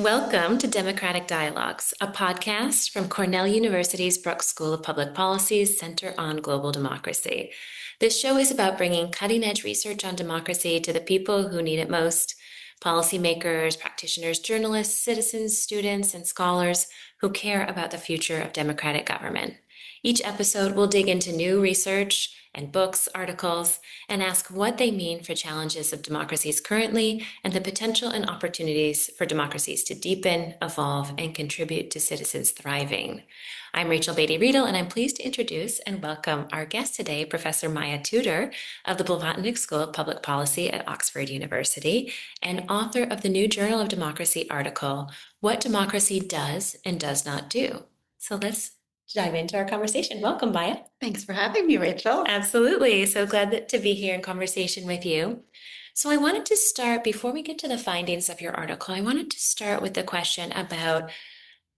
Welcome to Democratic Dialogues, a podcast from Cornell University's Brooks School of Public Policy's Center on Global Democracy. This show is about bringing cutting-edge research on democracy to the people who need it most: policymakers, practitioners, journalists, citizens, students, and scholars who care about the future of democratic government. Each episode will dig into new research and books, articles, and ask what they mean for challenges of democracies currently and the potential and opportunities for democracies to deepen, evolve, and contribute to citizens' thriving. I'm Beatty Riedl, and I'm pleased to introduce and welcome our guest today, Professor Maya Tudor of the Blavatnik School of Public Policy at Oxford University, and author of the new Journal of Democracy article, What Democracy Does and Does Not Do. So let's dive into our conversation. Welcome, Maya. Thanks for having me, Rachel. Absolutely. So glad to be here in conversation with you. So I wanted to start, before we get to the findings of your article, I wanted to start with the question about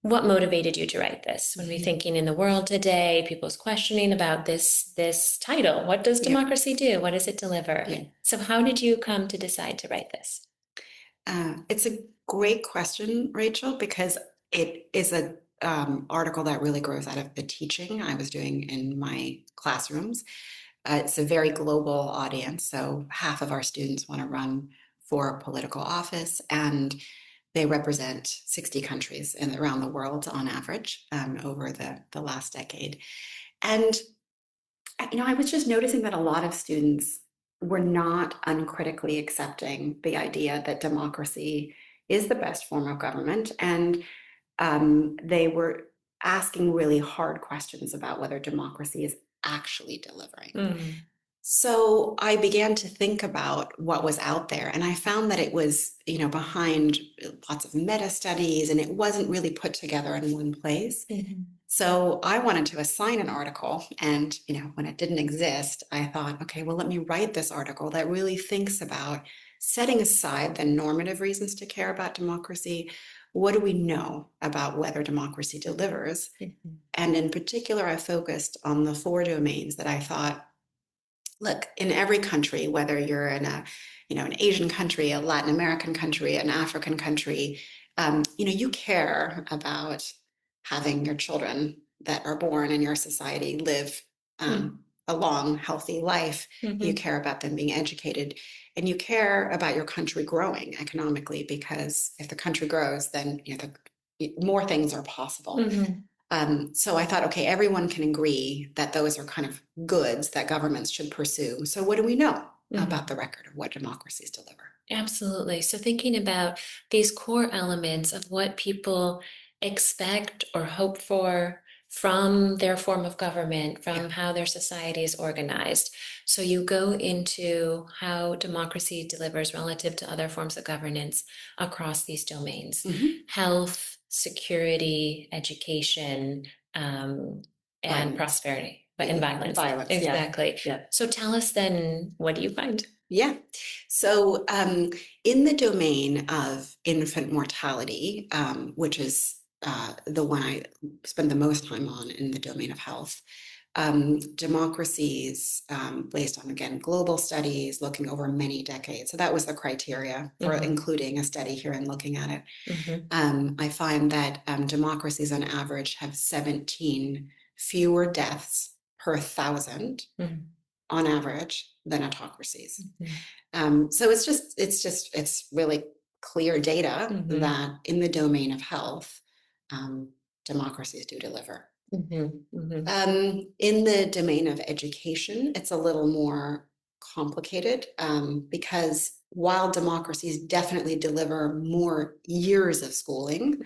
what motivated you to write this. When we're thinking in the world today, people's questioning about this title. What does democracy do? What does it deliver? Yeah. So how did you come to decide to write this? It's a great question, Rachel, because it is a article that really grows out of the teaching I was doing in my classrooms. It's a very global audience, so half of our students want to run for political office, and they represent 60 countries around the world on average over the last decade. And I was just noticing that a lot of students were not uncritically accepting the idea that democracy is the best form of government, and they were asking really hard questions about whether democracy is actually delivering. So I began to think about what was out there, and I found that it was, behind lots of meta studies, and it wasn't really put together in one place. So I wanted to assign an article, and, when it didn't exist, I thought, okay, well, let me write this article that really thinks about setting aside the normative reasons to care about democracy. What do we know about whether democracy delivers? And in particular, I focused on the 4 domains that I thought, look, in every country, whether you're in an Asian country, a Latin American country, an African country, you care about having your children that are born in your society live a long, healthy life. You care about them being educated, and you care about your country growing economically, because if the country grows, then more things are possible. So I thought, okay, everyone can agree that those are kind of goods that governments should pursue. So what do we know about the record of what democracies deliver? Absolutely. So thinking about these core elements of what people expect or hope for from their form of government, from how their society is organized. So you go into how democracy delivers relative to other forms of governance across these domains: health, security, education, and prosperity, and violence. Exactly. Yeah. So tell us then, what do you find? Yeah. So in the domain of infant mortality, which is the one I spend the most time on in the domain of health, democracies, based on, again, global studies looking over many decades. So that was the criteria for including a study here and looking at it. I find that democracies on average have 17 fewer deaths per 1,000 on average than autocracies. So it's really clear data that in the domain of health, democracies do deliver. In the domain of education, it's a little more complicated, because while democracies definitely deliver more years of schooling,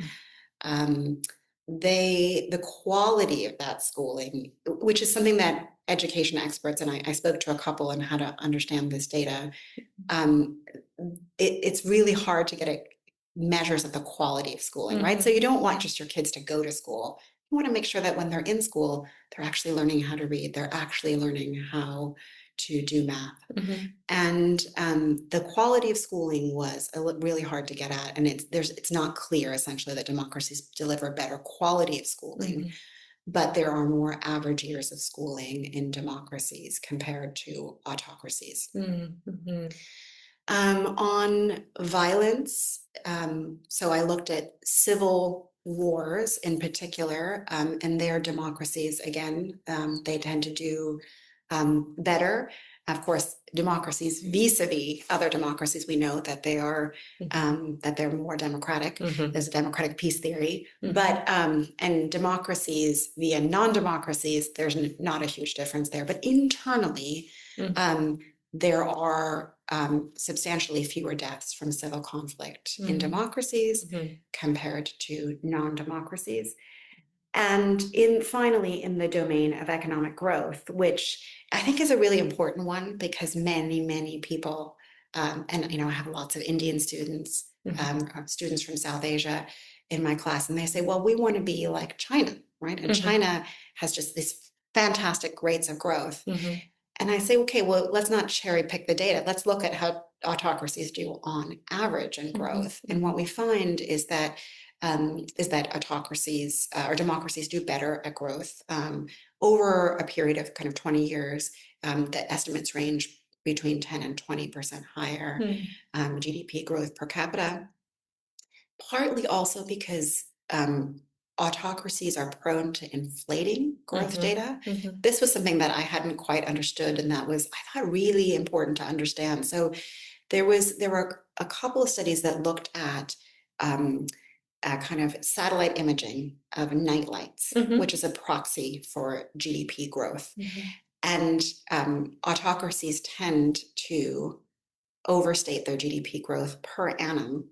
the quality of that schooling, which is something that education experts, and I spoke to a couple on how to understand this data, it's really hard to get measures of the quality of schooling, right? So you don't want just your kids to go to school. You want to make sure that when they're in school, they're actually learning how to read, they're actually learning how to do math. And the quality of schooling was really hard to get at, and it's not clear, essentially, that democracies deliver better quality of schooling, but there are more average years of schooling in democracies compared to autocracies. On violence, so I looked at civil wars in particular, and their democracies, again, they tend to do better. Of course, democracies vis-a-vis other democracies, we know that they are that they're more democratic. There's a democratic peace theory, but and democracies via non-democracies, there's not a huge difference there. But internally, there are substantially fewer deaths from civil conflict in democracies compared to non-democracies. And finally, in the domain of economic growth, which I think is a really important one because many people, and I have lots of Indian students, students from South Asia in my class, and they say, well, we want to be like China, right? And China has just these fantastic rates of growth. And I say, okay, well, let's not cherry pick the data. Let's look at how autocracies do on average in growth. And what we find is that autocracies or democracies do better at growth over a period of kind of 20 years. The estimates range between 10 and 20% higher GDP growth per capita, partly also because autocracies are prone to inflating growth data. This was something that I hadn't quite understood, and that was, I thought, really important to understand. So there were a couple of studies that looked at kind of satellite imaging of nightlights, which is a proxy for GDP growth. And autocracies tend to overstate their GDP growth per annum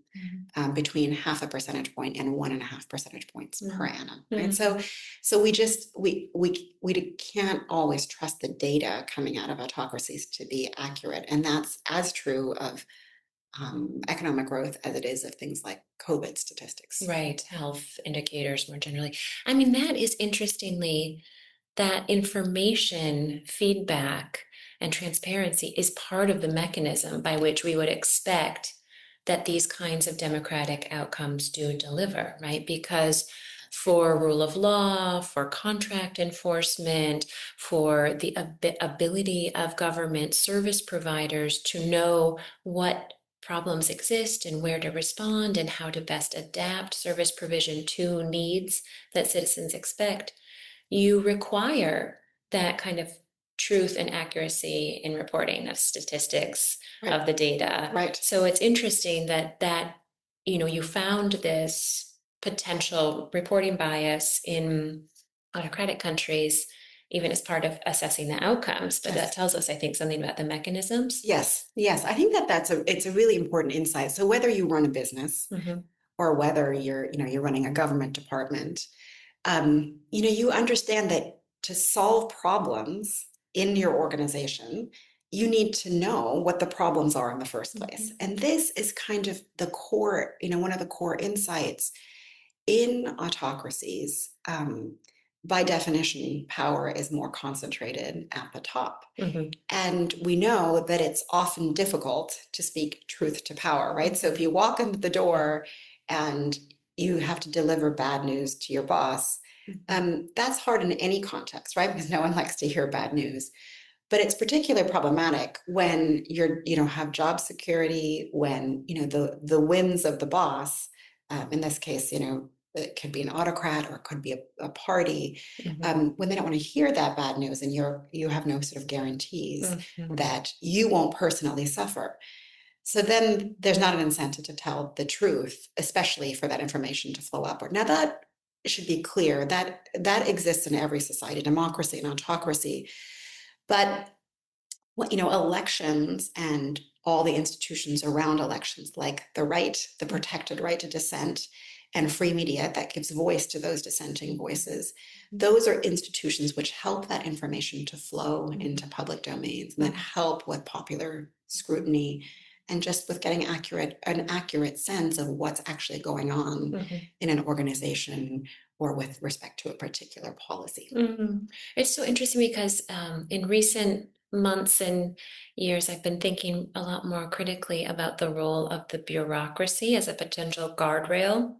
between 0.5 percentage point and 1.5 percentage points per annum. Right? So we can't always trust the data coming out of autocracies to be accurate, and that's as true of economic growth as it is of things like COVID statistics. Right, health indicators more generally. I mean, that is interestingly, that information feedback and transparency is part of the mechanism by which we would expect that these kinds of democratic outcomes do deliver, right? Because for rule of law, for contract enforcement, for the ability of government service providers to know what problems exist and where to respond and how to best adapt service provision to needs that citizens expect, you require that kind of truth and accuracy in reporting of statistics of the data. Right. So it's interesting that you found this potential reporting bias in autocratic countries, even as part of assessing the outcomes. But that tells us, I think, something about the mechanisms. Yes. I think it's a really important insight. So whether you run a business or whether you're running a government department, you understand that to solve problems in your organization, you need to know what the problems are in the first place. And this is kind of the core, one of the core insights in autocracies. By definition, power is more concentrated at the top. And we know that it's often difficult to speak truth to power, right? So if you walk into the door and you have to deliver bad news to your boss, that's hard in any context, right? Because no one likes to hear bad news. But it's particularly problematic when have job security, when the whims of the boss, in this case, it could be an autocrat or it could be a party, when they don't want to hear that bad news, and you have no sort of guarantees that you won't personally suffer. So then there's not an incentive to tell the truth, especially for that information to flow upward. Now that should be clear, that exists in every society, democracy and autocracy. But elections and all the institutions around elections, like the protected right to dissent and free media that gives voice to those dissenting voices, those are institutions which help that information to flow into public domains and that help with popular scrutiny and just with getting an accurate sense of what's actually going on in an organization or with respect to a particular policy. It's so interesting because in recent months and years, I've been thinking a lot more critically about the role of the bureaucracy as a potential guardrail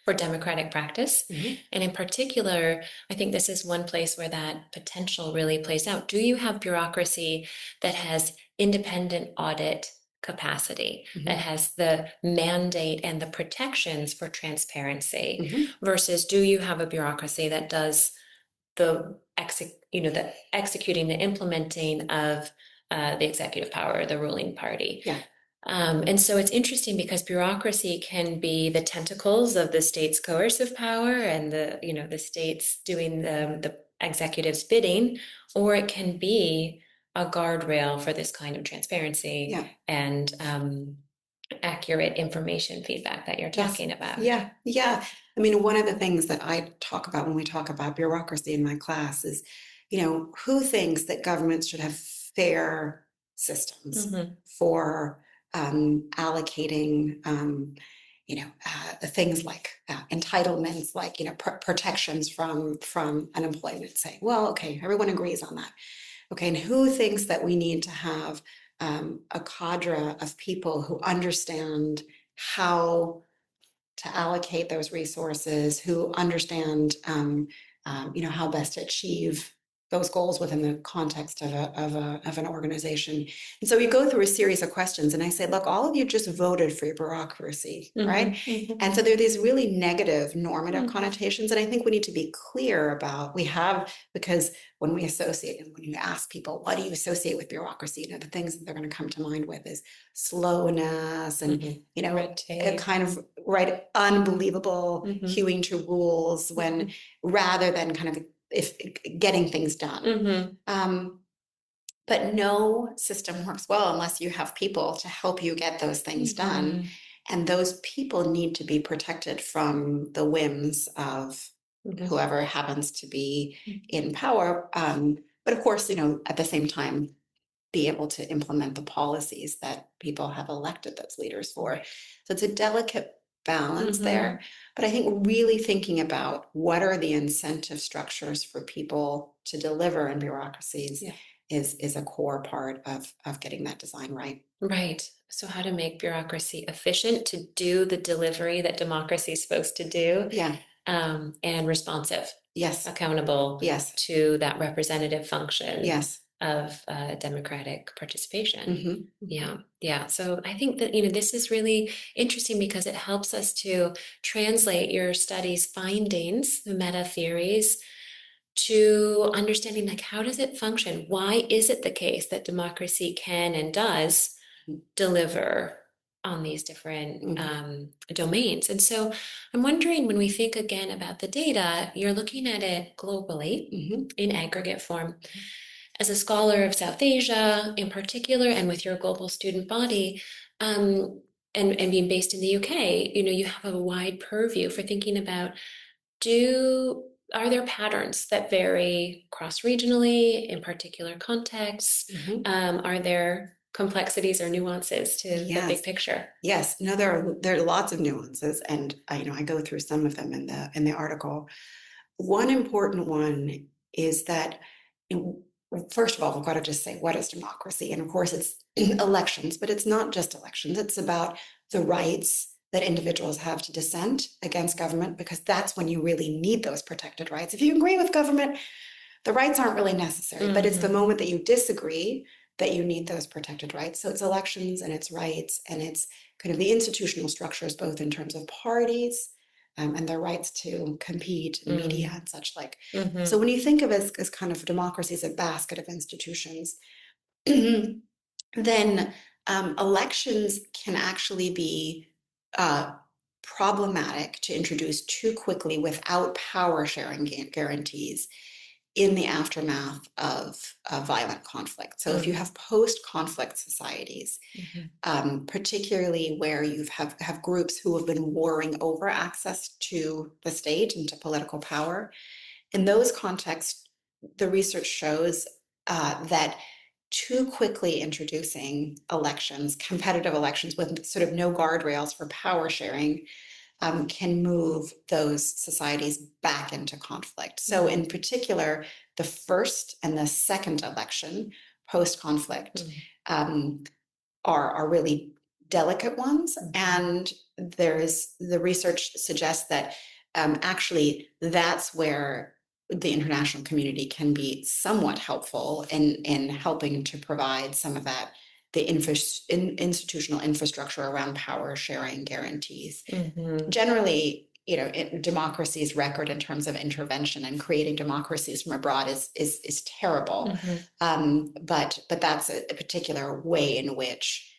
for democratic practice. And in particular, I think this is one place where that potential really plays out. Do you have bureaucracy that has independent audit capacity, Mhm. that has the mandate and the protections for transparency, Mhm. versus do you have a bureaucracy that does the executing, the implementing of the executive power, the ruling party. Yeah. And so it's interesting because bureaucracy can be the tentacles of the state's coercive power and the state's doing the executive's bidding, or it can be a guardrail for this kind of transparency Yeah. and accurate information feedback that you're Yes. talking about. Yeah. Yeah. I mean, one of the things that I talk about when we talk about bureaucracy in my class is, who thinks that governments should have fair systems Mhm. for allocating, things like entitlements, like, protections from unemployment, saying, well, okay, everyone agrees on that. Okay, and who thinks that we need to have a cadre of people who understand how to allocate those resources, who understand, how best to achieve those goals within the context of an organization. And so we go through a series of questions, and I say, look, all of you just voted for your bureaucracy, right? Mhm. And so there are these really negative normative Mhm. connotations that I think we need to be clear about. Because when we associate and when you ask people, what do you associate with bureaucracy? The things that they're going to come to mind with is slowness and, Mhm. a Red tape. kind of unbelievable Mhm. hewing to rules when rather than kind of if getting things done. Mhm. But no system works well unless you have people to help you get those things done. And those people need to be protected from the whims of Mhm. whoever happens to be in power. But of course, at the same time, be able to implement the policies that people have elected those leaders for. So it's a delicate balance there. But I think really thinking about what are the incentive structures for people to deliver in bureaucracies is a core part of getting that design right. Right. So how to make bureaucracy efficient to do the delivery that democracy is supposed to do, Yeah. and responsive, Yes. accountable Yes. to that representative function Yes. of democratic participation. Mhm. Yeah, yeah. So I think that, this is really interesting because it helps us to translate your study's findings, the meta theories, to understanding, like, how does it function? Why is it the case that democracy can and does deliver on these different domains? And so I'm wondering, when we think again about the data, you're looking at it globally in aggregate form. As a scholar of South Asia in particular, and with your global student body, and being based in the UK, you have a wide purview for thinking about, are there patterns that vary cross-regionally in particular contexts? Are there complexities or nuances to the big picture? Yes. No, there are lots of nuances, and I go through some of them in the article. One important one is that, first of all, we've got to just say, what is democracy? And of course, it's elections, but it's not just elections. It's about the rights that individuals have to dissent against government, because that's when you really need those protected rights. If you agree with government, the rights aren't really necessary, but it's the moment that you disagree that you need those protected rights. So it's elections and it's rights and it's kind of the institutional structures, both in terms of parties and their rights to compete in media and such like. So when you think of it as kind of democracy as a basket of institutions, then elections can actually be problematic to introduce too quickly without power sharing guarantees in the aftermath of violent conflict. So if you have post-conflict societies, particularly where you have groups who have been warring over access to the state and to political power, in those contexts, the research shows that too quickly introducing elections, competitive elections with sort of no guardrails for power sharing, can move those societies back into conflict. So in particular, the first and the second election post-conflict are really delicate ones. And the research suggests that actually that's where the international community can be somewhat helpful in helping to provide some of that institutional infrastructure around power sharing guarantees. Mhm. Generally, democracy's record in terms of intervention and creating democracies from abroad is terrible. But that's a particular way in which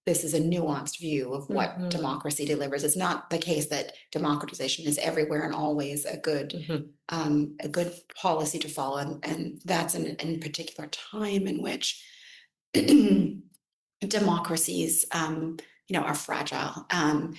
this is a nuanced view of what democracy delivers. It's not the case that democratization is everywhere and always a good policy to follow, and that's in particular time in which democracies are fragile. I'm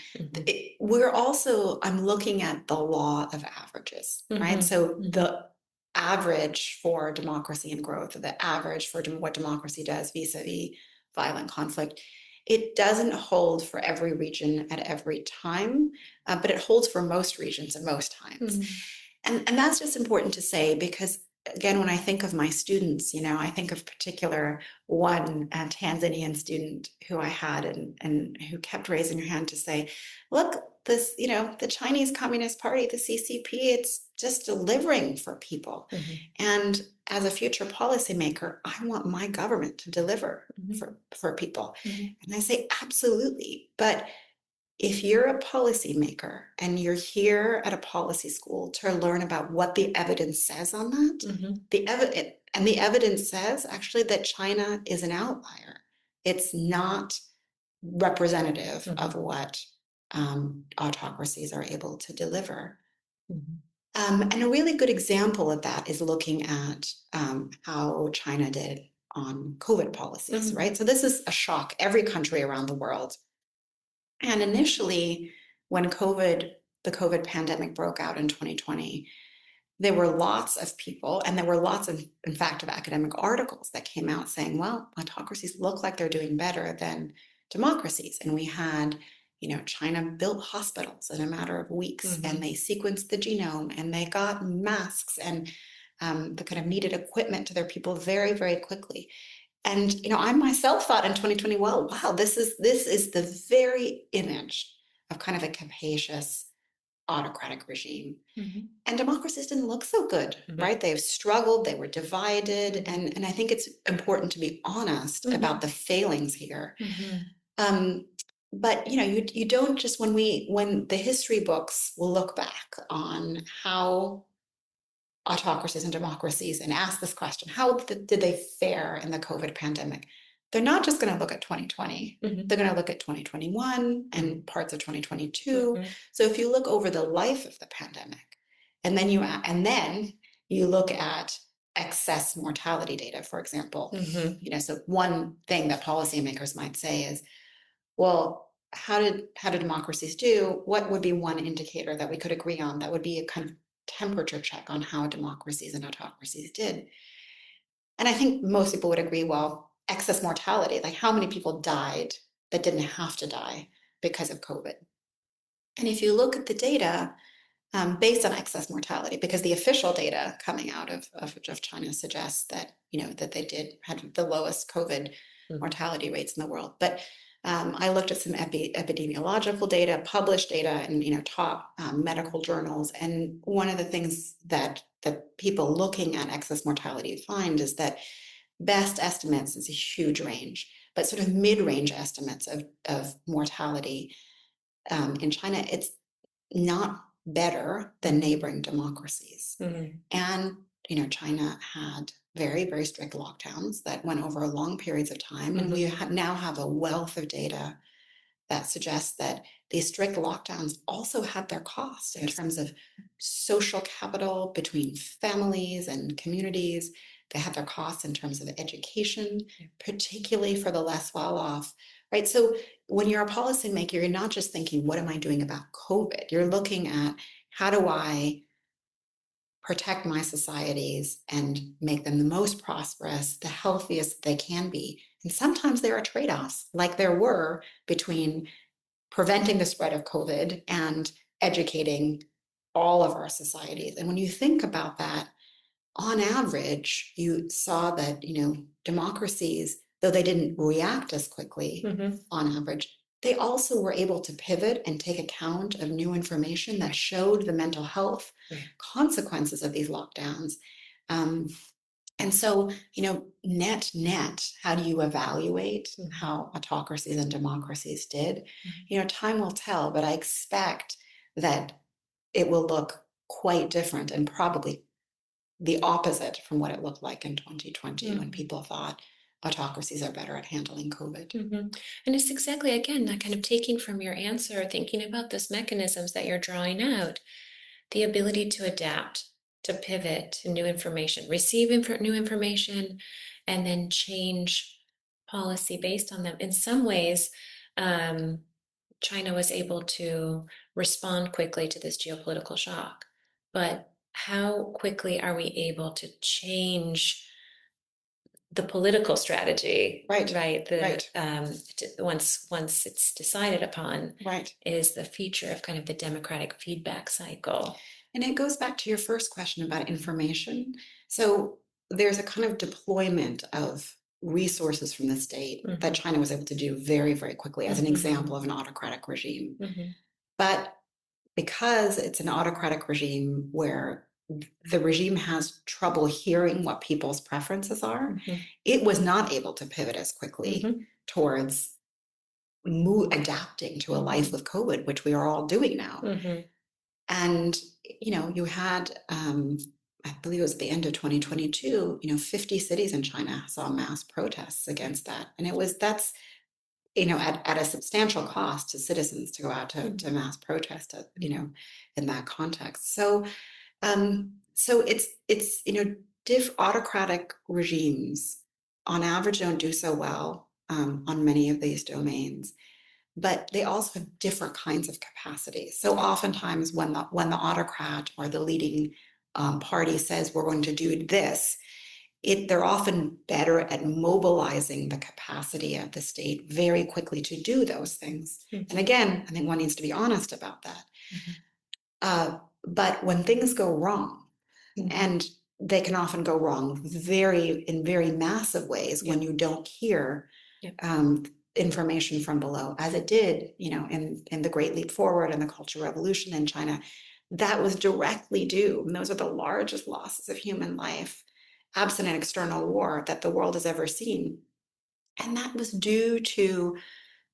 looking at the law of averages, right? So the average for democracy and growth, or the average for what democracy does vis-a-vis violent conflict, it doesn't hold for every region at every time, but it holds for most regions at most times. And that's just important to say, because again, when I think of my students, I think of particular one Tanzanian student who I had and who kept raising her hand to say, look, this, the Chinese Communist Party, the CCP, it's just delivering for people. And as a future policymaker, I want my government to deliver for people. And I say, absolutely. But if you're a policymaker and you're here at a policy school to learn about what the evidence says on that, the evidence says actually that China is an outlier. It's not representative of what autocracies are able to deliver. And a really good example of that is looking at how China did on COVID policies, right? So this is a shock. Every country around the world. And initially, when the COVID pandemic broke out in 2020, there were lots of people, and there were lots of, in fact, of academic articles that came out saying, well, autocracies look like they're doing better than democracies. And we had, China built hospitals in a matter of weeks, and they sequenced the genome, and they got masks and the kind of needed equipment to their people very, very quickly. And I myself thought in 2020, well, wow, this is the very image of kind of a capacious autocratic regime. And democracies didn't look so good, right? They've struggled, they were divided, and I think it's important to be honest about the failings here. But you don't just, when the history books will look back on how autocracies and democracies and ask this question, how did they fare in the COVID pandemic? They're not just going to look at 2020. They're going to look at 2021 and parts of 2022. So if you look over the life of the pandemic, and then you look at excess mortality data, for example, so one thing that policymakers might say is, well, how did democracies do? What would be one indicator that we could agree on that would be a kind of temperature check on how democracies and autocracies did? And I think most people would agree, well, excess mortality, like how many people died that didn't have to die because of COVID. And if you look at the data based on excess mortality, because the official data coming out of China suggests that, that they had the lowest COVID mortality rates in the world. But I looked at some epidemiological data, published data in top medical journals, and one of the things that people looking at excess mortality find is that best estimates is a huge range, but sort of mid-range estimates of mortality in China, it's not better than neighboring democracies. And China had very, very strict lockdowns that went over long periods of time. And we now have a wealth of data that suggests that these strict lockdowns also had their cost in terms of social capital between families and communities. They had their costs in terms of education, particularly for the less well off, right? So when you're a policymaker, you're not just thinking, what am I doing about COVID? You're looking at, how do I protect my societies and make them the most prosperous, the healthiest they can be? And sometimes there are trade-offs, like there were between preventing the spread of COVID and educating all of our societies. And when you think about that, on average, you saw that, democracies, though they didn't react as quickly on average, they also were able to pivot and take account of new information that showed the mental health consequences of these lockdowns. And so, net, how do you evaluate Mhm. how autocracies and democracies did? Mhm. Time will tell, but I expect that it will look quite different and probably the opposite from what it looked like in 2020 when Mhm. people thought autocracies are better at handling COVID. Mhm. And it's exactly, again, that kind of taking from your answer, thinking about those mechanisms that you're drawing out, the ability to adapt, to pivot to new information, receive new information, and then change policy based on them. In some ways, um, China was able to respond quickly to this geopolitical shock. But how quickly are we able to change the political strategy, Right, right? right, Once it's decided upon, right. is the feature of kind of the democratic feedback cycle. And it goes back to your first question about information. So there's a kind of deployment of resources from the state that Mhm. China was able to do very, very quickly as an Mhm. example of an autocratic regime. Mhm. But because it's an autocratic regime where the regime has trouble hearing what people's preferences are, Mhm. it was not able to pivot as quickly Mhm. towards adapting to a life with COVID, which we are all doing now. Mhm. And, you had, I believe it was at the end of 2022, 50 cities in China saw mass protests against that. And that's, at a substantial cost to citizens to go out to mass protest, in that context. So it's, autocratic regimes on average don't do so well on many of these domains, but they also have different kinds of capacities. So oftentimes when the autocrat or the leading party says we're going to do this, they're often better at mobilizing the capacity of the state very quickly to do those things. And Mhm. again, I think one needs to be honest about that. Mhm. But when things go wrong, Mhm. and they can often go wrong in very massive ways Yeah. when you don't hear Yeah. information from below, as it did, in the Great Leap Forward and the Cultural Revolution in China. That was directly due, and those are the largest losses of human life, absent an external war, that the world has ever seen. And that was due to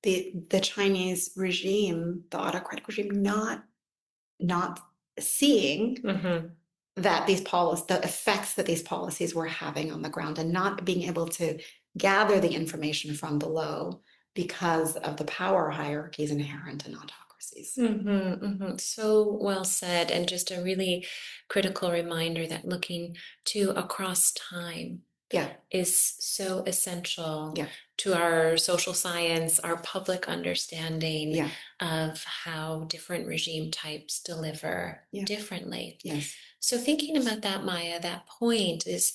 the Chinese regime, the autocratic regime, not seeing Mhm. that the effects that these policies were having on the ground, and not being able to gather the information from below because of the power hierarchies inherent in autocracies. Mhm. Mhm. So well said, and just a really critical reminder that looking to across time Yeah, is so essential yeah, to our social science, our public understanding yeah, of how different regime types deliver yeah, differently. yes. So, thinking about that, Maya, that point is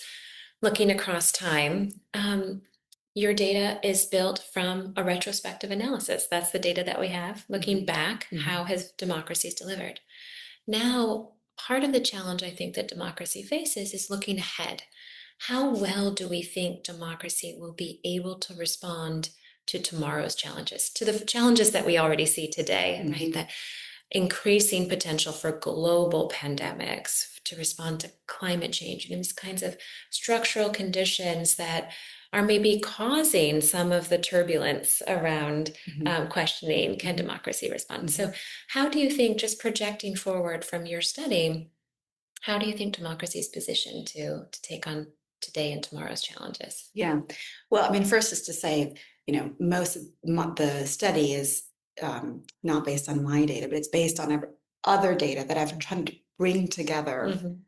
looking across time. Your data is built from a retrospective analysis. That's the data that we have. Looking Mhm, back, mhm. how has democracies delivered? Now, part of the challenge I think that democracy faces is looking ahead. How well do we think democracy will be able to respond to tomorrow's challenges, to the challenges that we already see today, right? Mhm. The increasing potential for global pandemics, to respond to climate change, and these kinds of structural conditions that are maybe causing some of the turbulence around Mhm. questioning, can Mhm. democracy respond? So Mhm. how do you think, just projecting forward from your study, how do you think democracy is positioned to take on today and tomorrow's challenges? Yeah. Well, I mean, first is to say, most of the study is not based on my data, but it's based on other data that I've tried to bring together.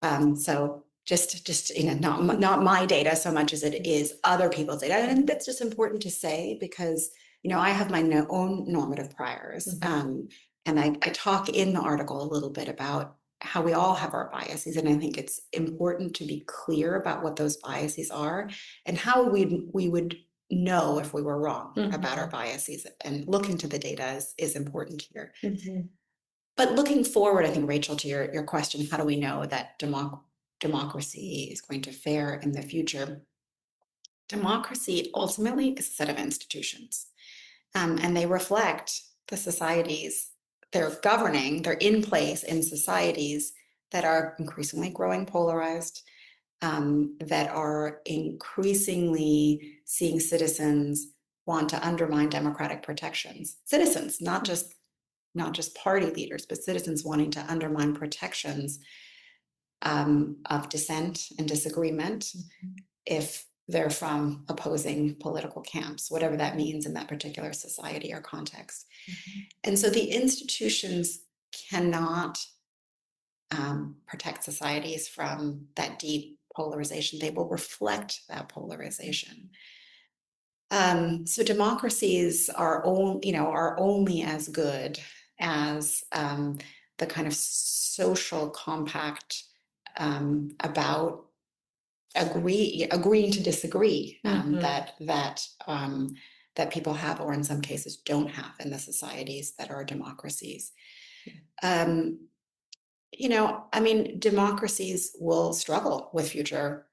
Mhm. So just not my data so much as it is other people's data, and that's just important to say because I have my own normative priors, Mhm. and I talk in the article a little bit about how we all have our biases, and I think it's important to be clear about what those biases are and how we would know if we were wrong about our Mhm. biases. And looking to the data is important here. Mhm. But looking forward, I think, Rachel, to your question, how do we know that democracy is going to fare in the future? Democracy ultimately is a set of institutions, and they reflect the societies they're governing. They're in place in societies that are increasingly growing polarized, that are increasingly seeing citizens want to undermine democratic protections. Citizens, not just party leaders, but citizens wanting to undermine protections of dissent and disagreement if they're from opposing political camps, whatever that means in that particular society or context. And so the institutions cannot protect societies from that deep polarization. They will reflect that polarization. So democracies are only as good as the kind of social compact about agreeing to disagree that people have, or in some cases don't have, in the societies that are democracies. Democracies will struggle with future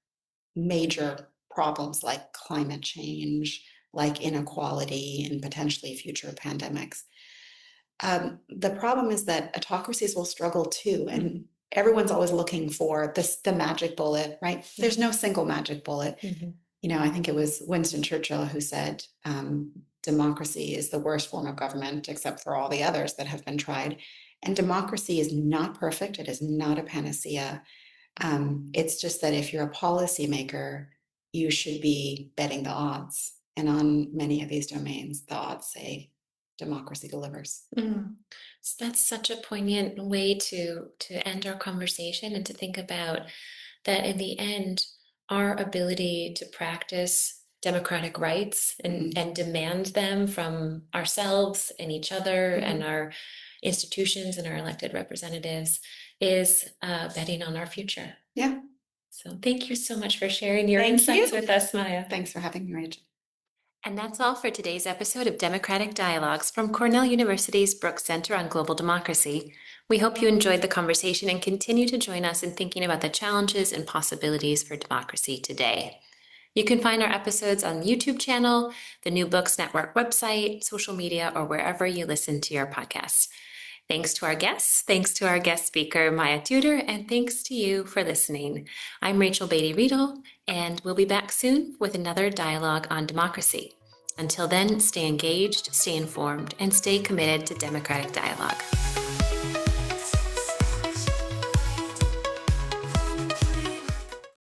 major problems like climate change, like inequality, and potentially future pandemics. The problem is that autocracies will struggle too, and everyone's always looking for the magic bullet, right? There's no single magic bullet. I think it was Winston Churchill who said, democracy is the worst form of government except for all the others that have been tried. And democracy is not perfect. It is not a panacea. It's just that if you're a policymaker, you should be betting the odds. And on many of these domains, the odds say democracy delivers. So that's such a poignant way to end our conversation, and to think about that in the end, our ability to practice democratic rights and demand them from ourselves and each other and our institutions and our elected representatives is betting on our future. Yeah. So thank you so much for sharing your insights with us, Maya. Thanks for having me, Rachel. And that's all for today's episode of Democratic Dialogues from Cornell University's Brooks Center on Global Democracy. We hope you enjoyed the conversation and continue to join us in thinking about the challenges and possibilities for democracy today. You can find our episodes on the YouTube channel, the New Books Network website, social media, or wherever you listen to your podcasts. Thanks to our guests, thanks to our guest speaker, Maya Tudor, and thanks to you for listening. I'm Rachel Beatty Riedl, and we'll be back soon with another dialogue on democracy. Until then, stay engaged, stay informed, and stay committed to democratic dialogue.